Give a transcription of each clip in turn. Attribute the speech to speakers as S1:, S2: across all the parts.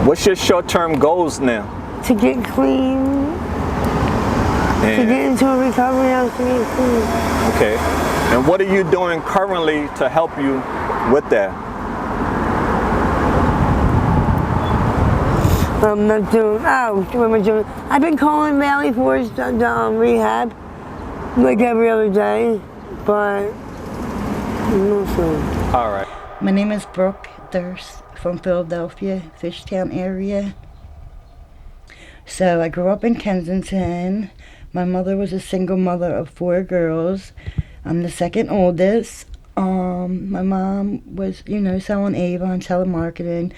S1: What's your short-term goals now?
S2: To get clean. To get into a recovery house to get clean.
S1: Okay. And what are you doing currently to help you with that?
S2: I'm not doing, what am I doing? I've been calling Valley Forge rehab like every other day, but nothing.
S1: All right.
S3: My name is Brooke from Philadelphia, Fishtown area. So I grew up in Kensington. My mother was a single mother of 4 girls. I'm the second oldest. My mom was, selling Avon, telemarketing,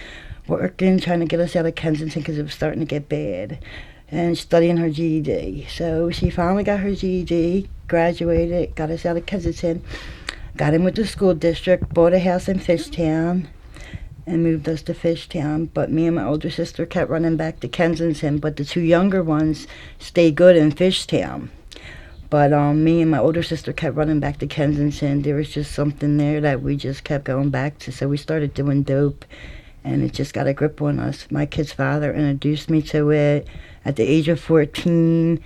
S3: working, trying to get us out of Kensington because it was starting to get bad, and studying her GED. So she finally got her GED, graduated, got us out of Kensington, got in with the school district, bought a house in Fishtown, and moved us to Fishtown. But me and my older sister kept running back to Kensington, but the 2 younger ones stayed good in Fishtown. But me and my older sister kept running back to Kensington. There was just something there that we just kept going back to, so we started doing dope. And it just got a grip on us. My kid's father introduced me to it at the age of 14.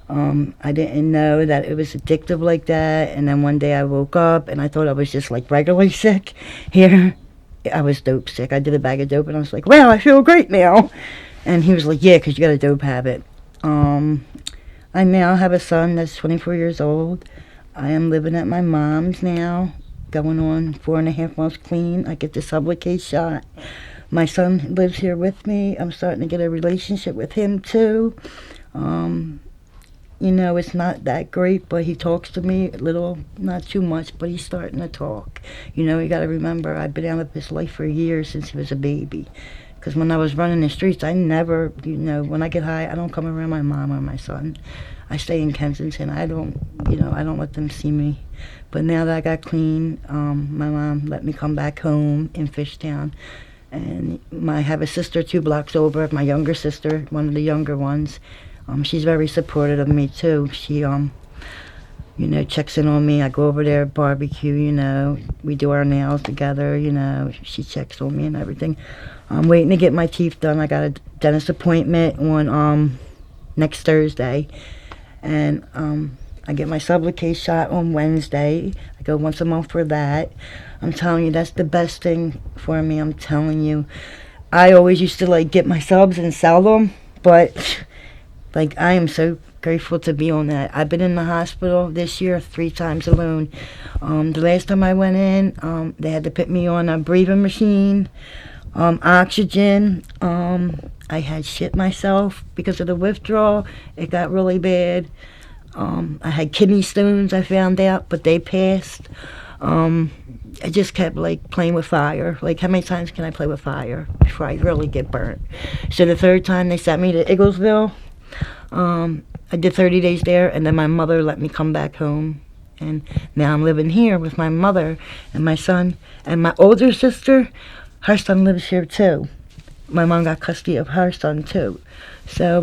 S3: I didn't know that it was addictive like that. And then one day I woke up and I thought I was just like regularly sick. Here, I was dope sick. I did a bag of dope and I was like, wow, I feel great now. And he was like, yeah, because you got a dope habit. I now have a son that's 24 years old. I am living at my mom's now, going on 4.5 months clean. I get the Sublocade shot. My son lives here with me. I'm starting to get a relationship with him too. It's not that great, but he talks to me a little, not too much, but he's starting to talk. You got to remember, I've been out of his life for years since he was a baby. Because when I was running the streets, I never, when I get high, I don't come around my mom or my son. I stay in Kensington. I don't let them see me. But now that I got clean, my mom let me come back home in Fishtown. And I have a sister 2 blocks over, my younger sister, one of the younger ones. She's very supportive of me too. She, checks in on me. I go over there, barbecue, we do our nails together, she checks on me and everything. I'm waiting to get my teeth done. I got a dentist appointment on next Thursday. And I get my Sublocade shot on Wednesday. I go once a month for that. I'm telling you, that's the best thing for me. I'm telling you. I always used to get my subs and sell them, but I am so grateful to be on that. I've been in the hospital this year 3 times alone. The last time I went in, they had to put me on a breathing machine, oxygen. I had shit myself because of the withdrawal. It got really bad. I had kidney stones, I found out, but they passed. I just kept playing with fire. How many times can I play with fire before I really get burnt? So the 3rd time they sent me to Igglesville. I did 30 days there, and then my mother let me come back home. And now I'm living here with my mother and my son and my older sister. Her son lives here too. My mom got custody of her son too. So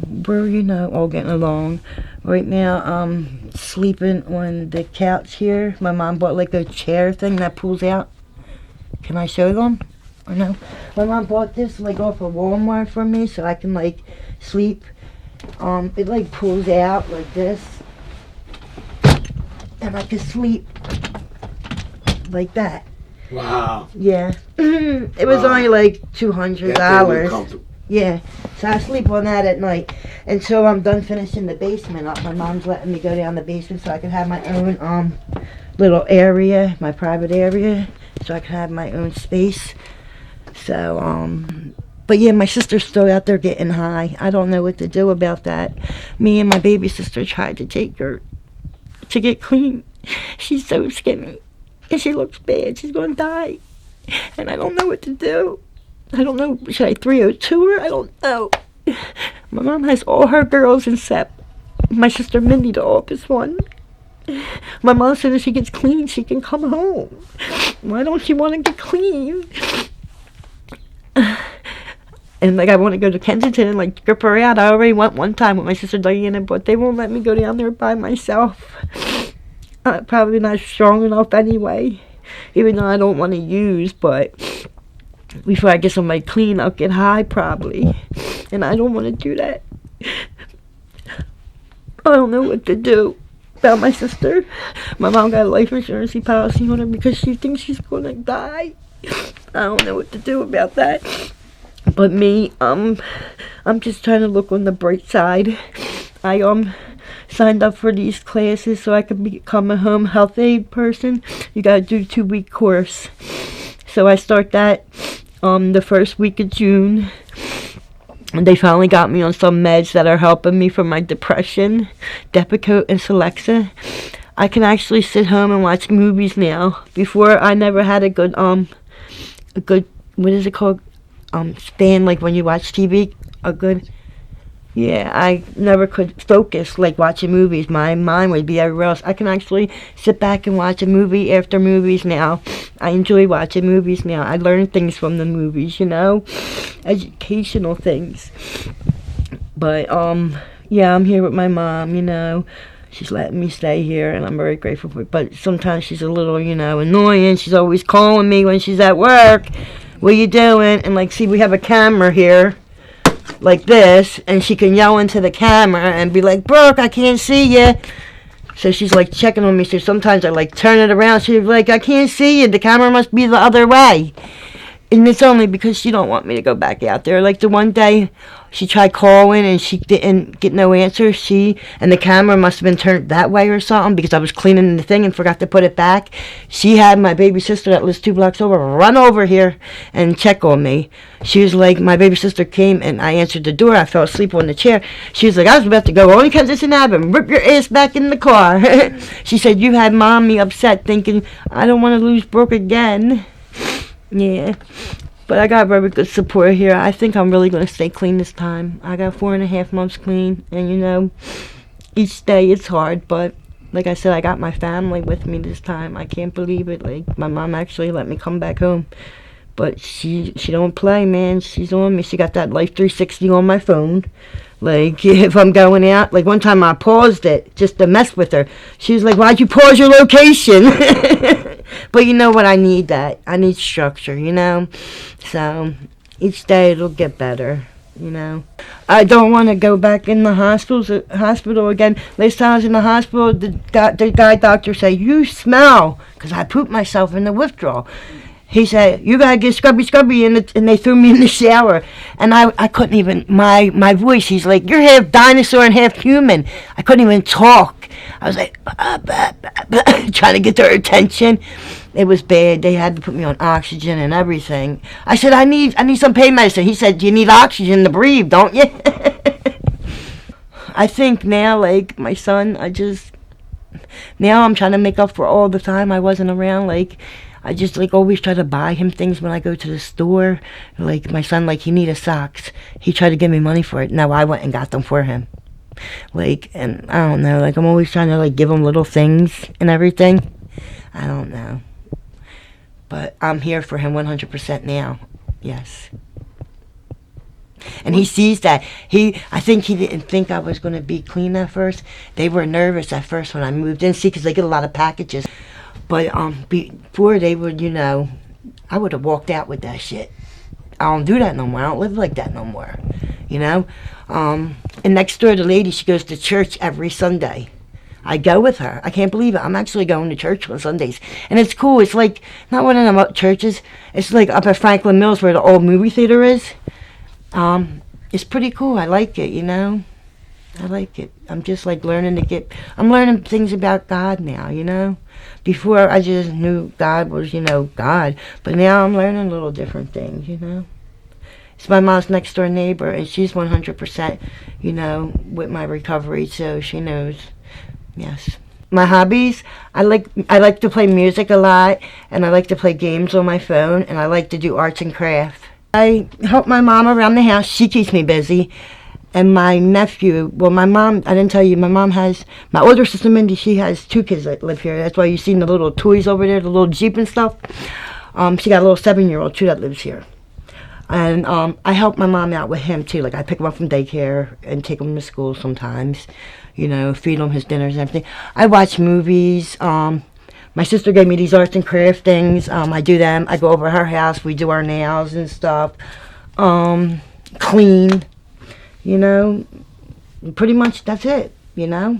S3: we're, all getting along. Right now I'm sleeping on the couch here. My mom bought a chair thing that pulls out. Can I show them? Or no? My mom bought this off of Walmart for me so I can sleep. It pulls out like this. And I can sleep like that.
S4: Wow.
S3: Yeah. It was only $200. Yeah. So I sleep on that at night. Until I'm done finishing the basement up. My mom's letting me go down the basement so I can have my own little area, my private area. So I can have my own space. So, but yeah, my sister's still out there getting high. I don't know what to do about that. Me and my baby sister tried to take her to get clean. She's so skinny. And she looks bad. She's going to die. And I don't know what to do. I don't know. Should I 302 her? I don't know. My mom has all her girls except my sister Mindy, the oldest one. My mom said if she gets clean, she can come home. Why don't she want to get clean? And I want to go to Kensington and grip her out. I already went one time with my sister Diana, but they won't let me go down there by myself. Probably not strong enough anyway, even though I don't want to use, but before I get somebody clean, I'll get high probably. And I don't want to do that. I don't know what to do about my sister. My mom got a life insurance policy on her because she thinks she's going to die. I don't know what to do about that. But me, I'm just trying to look on the bright side. I signed up for these classes so I could become a home health aide person. You gotta do a 2-week course. So I start that the first week of June. And they finally got me on some meds that are helping me for my depression, Depakote and Celexa. I can actually sit home and watch movies now. Before, I never had a good what is it called? Span, like when you watch TV, I never could focus like watching movies. My mind would be everywhere else. I can actually sit back and watch a movie after movies now. I enjoy watching movies now. I learn things from the movies, educational things. But I'm here with my mom, She's letting me stay here, and I'm very grateful for it. But sometimes she's a little, annoying. She's always calling me when she's at work. What are you doing? And see, we have a camera here, like this, and she can yell into the camera and be like, Brooke, I can't see you. So she's checking on me. So sometimes I turn it around. She's like, I can't see you. The camera must be the other way. And it's only because she don't want me to go back out there. The one day she tried calling and she didn't get no answer. And the camera must have been turned that way or something because I was cleaning the thing and forgot to put it back. She had my baby sister that lives 2 blocks over run over here and check on me. She was like, my baby sister came and I answered the door. I fell asleep on the chair. She was like, I was about to go, only because it's an and rip your ass back in the car. She said, you had mommy upset thinking, I don't want to lose Brooke again. Yeah, but I got very good support here. I think I'm really going to stay clean this time. I got 4.5 months clean, and each day it's hard, but like I said, I got my family with me this time. I can't believe it. My mom actually let me come back home, but she don't play, man. She's on me. She got that Life 360 on my phone. If I'm going out, one time I paused it just to mess with her. She was like, why'd you pause your location? But you know what? I need that. I need structure, So each day it'll get better, I don't want to go back in the hospital again. Last time I was in the hospital, the guy doctor said, you smell, because I pooped myself in the withdrawal. He said, you gotta get scrubby, and they threw me in the shower. And I couldn't even, my voice, he's like, you're half dinosaur and half human. I couldn't even talk. I was like, trying to get their attention. It was bad. They had to put me on oxygen and everything. I said, I need some pain medicine. He said, you need oxygen to breathe, don't you? I think now, my son, now I'm trying to make up for all the time I wasn't around, I just always try to buy him things when I go to the store. My son, he needed socks. He tried to give me money for it. No, I went and got them for him. And I don't know, I'm always trying to give him little things and everything. I don't know. But I'm here for him 100% now. Yes. And he sees that. I think he didn't think I was going to be clean at first. They were nervous at first when I moved in, because they get a lot of packages. But before they would, I would have walked out with that shit. I don't do that no more. I don't live like that no more. And next door, the lady, she goes to church every Sunday. I go with her. I can't believe it. I'm actually going to church on Sundays. And it's cool. It's not one of them churches. It's up at Franklin Mills where the old movie theater is. It's pretty cool. I like it, I like it. I'm just I'm learning things about God now, Before I just knew God was, God. But now I'm learning little different things, It's my mom's next door neighbor, and she's 100%, with my recovery, so she knows. Yes. My hobbies, I like to play music a lot, and I like to play games on my phone, and I like to do arts and crafts. I help my mom around the house. She keeps me busy. And my nephew, my mom, I didn't tell you, my older sister Mindy, she has 2 kids that live here. That's why you've seen the little toys over there, the little Jeep and stuff. She got a little 7-year-old too that lives here. And I help my mom out with him too. I pick him up from daycare and take him to school sometimes. Feed him his dinners and everything. I watch movies. My sister gave me these arts and craft things. I do them. I go over her house. We do our nails and stuff. Clean. You know, pretty much that's it. You know,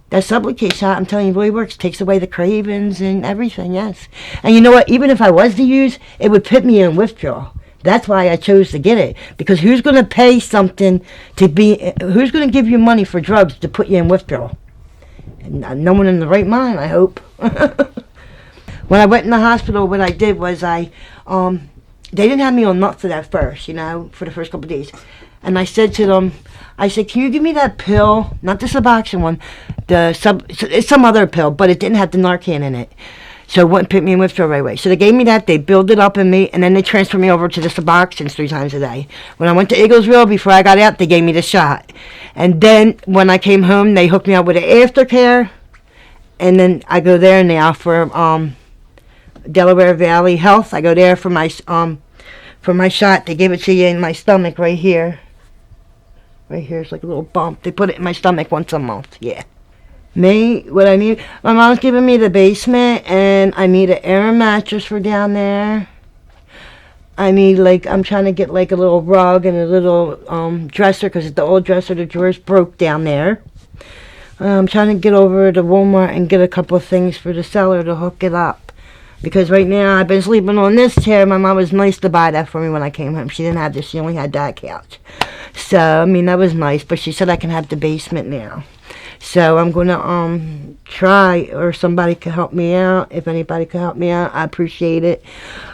S3: that Sublocade shot, I'm telling you, really works. Takes away the cravings and everything. Yes. And you know what? Even if I was to use, it would put me in withdrawal. That's why I chose to get it. Because who's going to pay something to be... Who's going to give you money for drugs to put you in withdrawal? And no one in the right mind, I hope. When I went in the hospital, what I did was they didn't have me on nuts at first, you know, for the first couple of days. And I said to them, I said, can you give me that pill? Not the Suboxone one. It's some other pill, but it didn't have the Narcan in it. So it wouldn't put me in withdrawal right away. So they gave me that, they built it up in me, and then they transferred me over to the Suboxone 3 times a day. When I went to Eaglesville, before I got out, they gave me the shot. And then when I came home, they hooked me up with an aftercare. And then I go there now for Delaware Valley Health. I go there for my shot. They give it to you in my stomach right here. Right here is like a little bump. They put it in my stomach once a month, yeah. Me, what I need, my mom's giving me the basement, and I need an air mattress for down there. I need, like, I'm trying to get, like, a little rug and a little dresser, because the old dresser, the drawers broke down there. I'm trying to get over to Walmart and get a couple of things for the cellar to hook it up. Because right now, I've been sleeping on this chair. My mom was nice to buy that for me when I came home. She didn't have this. She only had that couch. So, I mean, that was nice. But she said I can have the basement now. So I'm going to try, or somebody can help me out. If anybody can help me out, I appreciate it.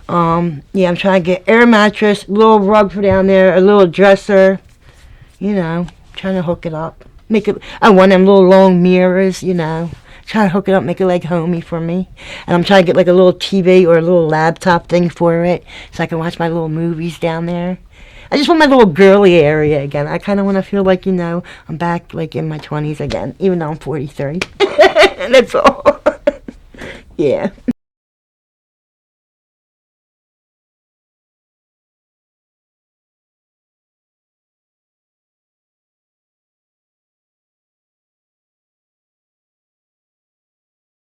S3: Yeah, I'm trying to get air mattress, little rug for down there, a little dresser. You know, trying to hook it up. Make it. I want them little long mirrors, you know. Try to hook it up, make it like homey for me. And I'm trying to get like a little TV or a little laptop thing for it, so I can watch my little movies down there. I just want my little girly area again. I kind of want to feel like, you know, I'm back like in my 20s again, even though I'm 43. And that's all. Yeah.